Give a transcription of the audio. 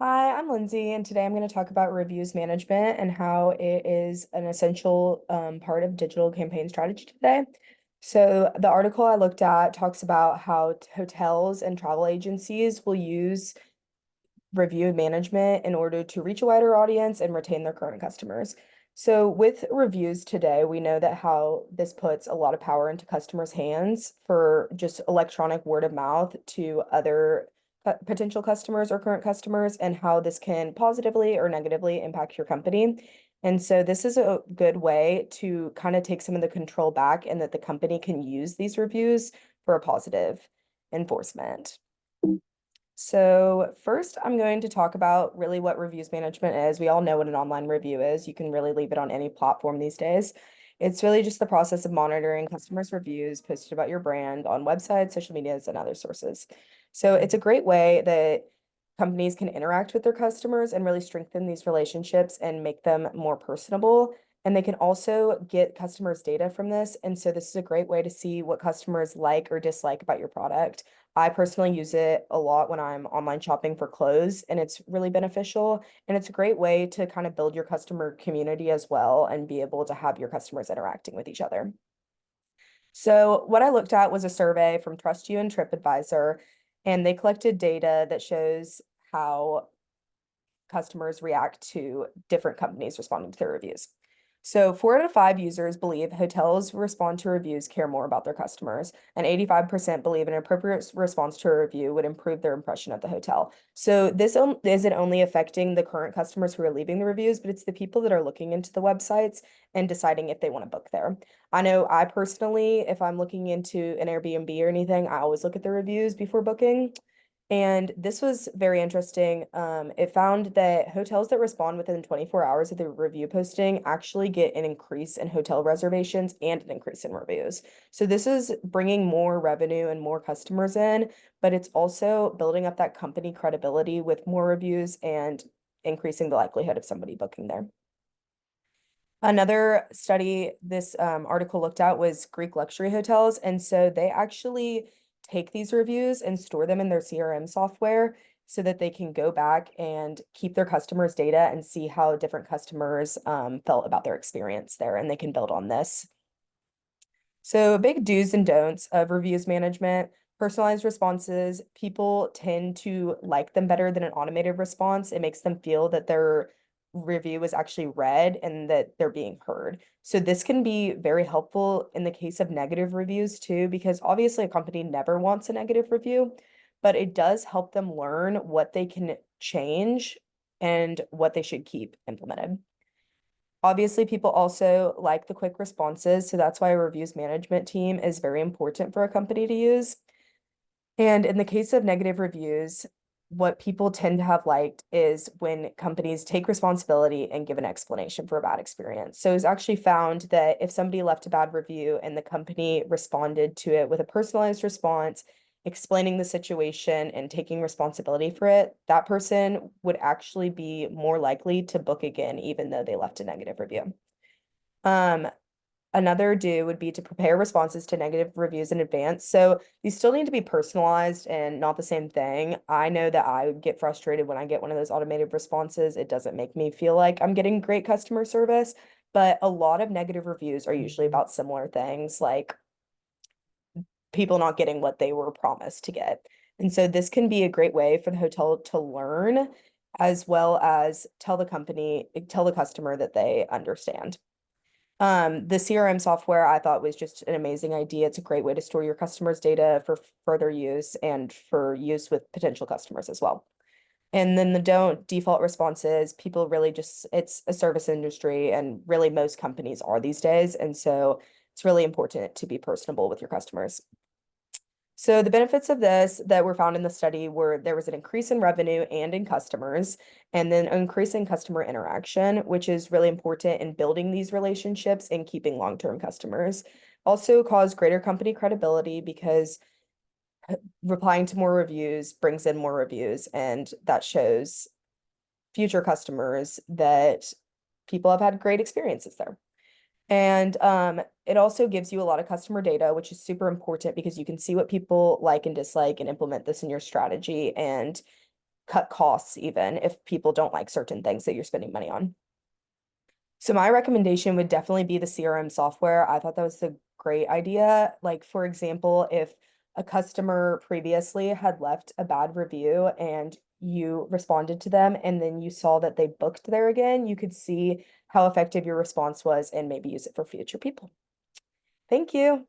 Hi, I'm Lindsay, and today I'm going to talk about reviews management and how it is an essential part of digital campaign strategy today. So, the article I looked at talks about how hotels and travel agencies will use review management in order to reach a wider audience and retain their current customers. So, with reviews today, we know that how this puts a lot of power into customers' hands for just electronic word of mouth to other potential customers or current customers, and how this can positively or negatively impact your company. And so, this is a good way to kind of take some of the control back, and that the company can use these reviews for a positive enforcement. So first, I'm going to talk about really what reviews management is. We all know what an online review is. You can really leave it on any platform these days. It's really just the process of monitoring customers' reviews posted about your brand on websites, social medias, and other sources. So it's a great way that companies can interact with their customers and really strengthen these relationships and make them more personable. And they can also get customers' data from this. And so this is a great way to see what customers like or dislike about your product. I personally use it a lot when I'm online shopping for clothes, and it's really beneficial. And it's a great way to kind of build your customer community as well and be able to have your customers interacting with each other. So, what I looked at was a survey from Trust You and TripAdvisor, and they collected data that shows how customers react to different companies responding to their reviews. So 4 out of 5 users believe hotels respond to reviews care more about their customers, and 85% believe an appropriate response to a review would improve their impression of the hotel. So this isn't only affecting the current customers who are leaving the reviews, but it's the people that are looking into the websites and deciding if they want to book there. I know I personally, if I'm looking into an Airbnb or anything, I always look at the reviews before booking. And this was very interesting. It found that hotels that respond within 24 hours of the review posting actually get an increase in hotel reservations and an increase in reviews. So this is bringing more revenue and more customers in, but it's also building up that company credibility with more reviews and increasing the likelihood of somebody booking there. Another study this article looked at was Greek luxury hotels. And so they actually take these reviews and store them in their CRM software so that they can go back and keep their customers' data and see how different customers felt about their experience there. And they can build on this. So, big do's and don'ts of reviews management. Personalized responses, people tend to like them better than an automated response. It makes them feel that their review is actually read and that they're being heard. So, this can be very helpful in the case of negative reviews too, because obviously a company never wants a negative review, but it does help them learn what they can change and what they should keep implemented. Obviously, people also like the quick responses, so that's why a reviews management team is very important for a company to use. And in the case of negative reviews, what people tend to have liked is when companies take responsibility and give an explanation for a bad experience. So it's actually found that if somebody left a bad review and the company responded to it with a personalized response, explaining the situation and taking responsibility for it, that person would actually be more likely to book again, even though they left a negative review. Um, Another do would be to prepare responses to negative reviews in advance. So these still need to be personalized and not the same thing. I know that I would get frustrated when I get one of those automated responses. It doesn't make me feel like I'm getting great customer service, but a lot of negative reviews are usually about similar things, like people not getting what they were promised to get. And so this can be a great way for the hotel to learn as well as tell the customer that they understand. The CRM software I thought was just an amazing idea. It's a great way to store your customers' data for further use and for use with potential customers as well. And then the don't default responses, people really just, it's a service industry and really most companies are these days. And so it's really important to be personable with your customers. So the benefits of this that were found in the study were there was an increase in revenue and in customers, and then an increase in customer interaction, which is really important in building these relationships and keeping long-term customers. Also caused greater company credibility because replying to more reviews brings in more reviews, and that shows future customers that people have had great experiences there. And it also gives you a lot of customer data, which is super important because you can see what people like and dislike and implement this in your strategy and cut costs even if people don't like certain things that you're spending money on. So my recommendation would definitely be the CRM software. I thought that was a great idea. Like, for example, if a customer previously had left a bad review and you responded to them and then you saw that they booked there again, you could see how effective your response was and maybe use it for future people. Thank you.